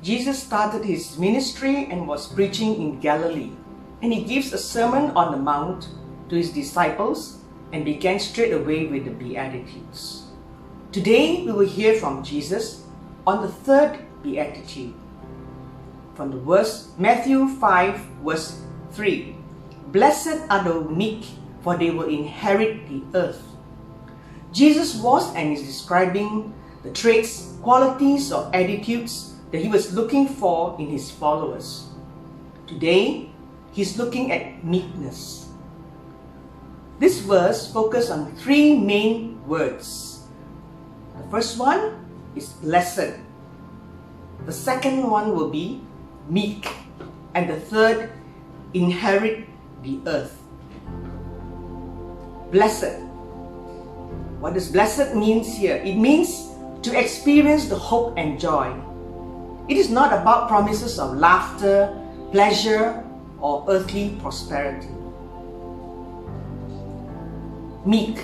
Jesus started his ministry and was preaching in Galilee, and he gives a sermon on the mount to his disciples and began straight away with the Beatitudes. Today we will hear from Jesus on the third Beatitude. From the verse Matthew 5 verse 3. Blessed are the meek, for they will inherit the earth. Jesus was and is describing the traits, qualities or attitudes that he was looking for in his followers. Today, he's looking at meekness. This verse focuses on three main words. The first one is blessed. The second one will be meek. And the third, inherit the earth. Blessed. What does blessed means here? It means to experience the hope and joy. It is not about promises of laughter, pleasure, or earthly prosperity. Meek.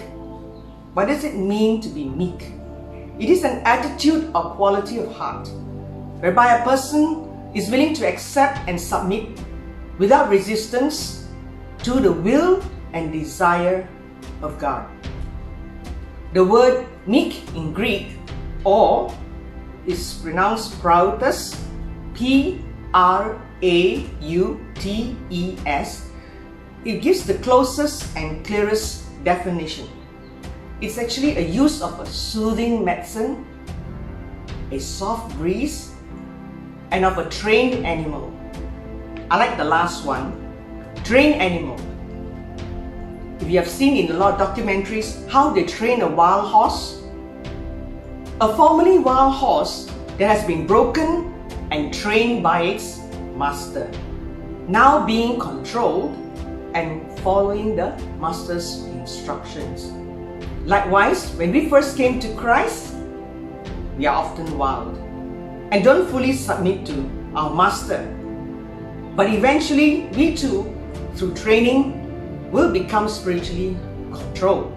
What does it mean to be meek? It is an attitude or quality of heart whereby a person is willing to accept and submit without resistance to the will and desire of God. The word meek in Greek or is pronounced prautes, P-R-A-U-T-E-S. It gives the closest and clearest definition. It's actually a use of a soothing medicine, a soft breeze, and of a trained animal. I like the last one, trained animal. If you have seen in a lot of documentaries how they train a wild horse, a formerly wild horse that has been broken and trained by its master, now being controlled and following the master's instructions. Likewise, when we first came to Christ, we are often wild and don't fully submit to our master. But eventually, we too, through training, will become spiritually controlled.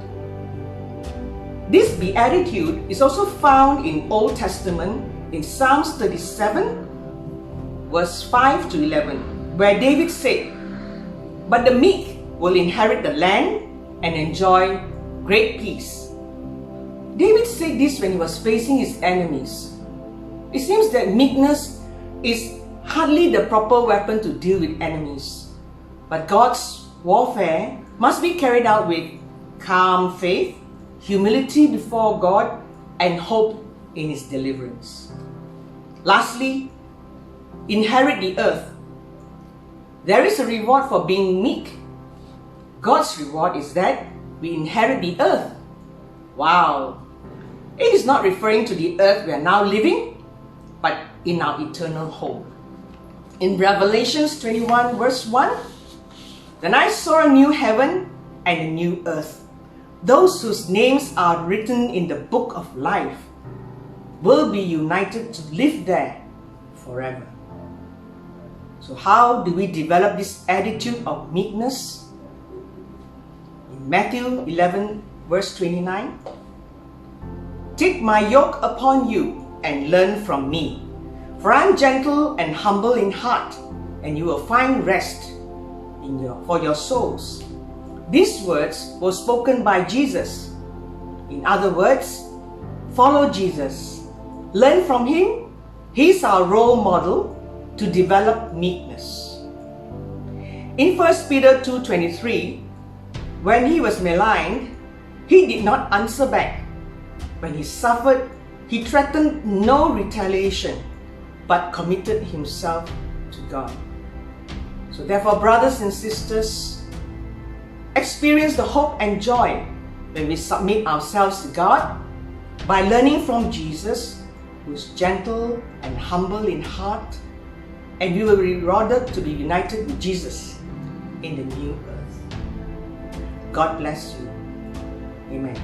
This beatitude is also found in Old Testament in Psalms 37, verse 5 to 11, where David said, "But the meek will inherit the land and enjoy great peace." David said this when he was facing his enemies. It seems that meekness is hardly the proper weapon to deal with enemies. But God's warfare must be carried out with calm faith, humility before God, and hope in His deliverance. Lastly, inherit the earth. There is a reward for being meek. God's reward is that we inherit the earth. Wow! It is not referring to the earth we are now living, but in our eternal home. In Revelations 21 verse 1, "Then I saw a new heaven and a new earth. Those whose names are written in the book of life will be united to live there forever." So how do we develop this attitude of meekness? In Matthew 11 verse 29, "Take my yoke upon you and learn from me, for I am gentle and humble in heart, and you will find rest for your souls." These words were spoken by Jesus. In other words, follow Jesus. Learn from Him. He's our role model to develop meekness. In 1 Peter 2:23, when he was maligned, he did not answer back. When he suffered, he threatened no retaliation, but committed himself to God. So therefore, brothers and sisters, experience the hope and joy when we submit ourselves to God by learning from Jesus, who is gentle and humble in heart, and we will be rewarded to be united with Jesus in the new earth. God bless you. Amen.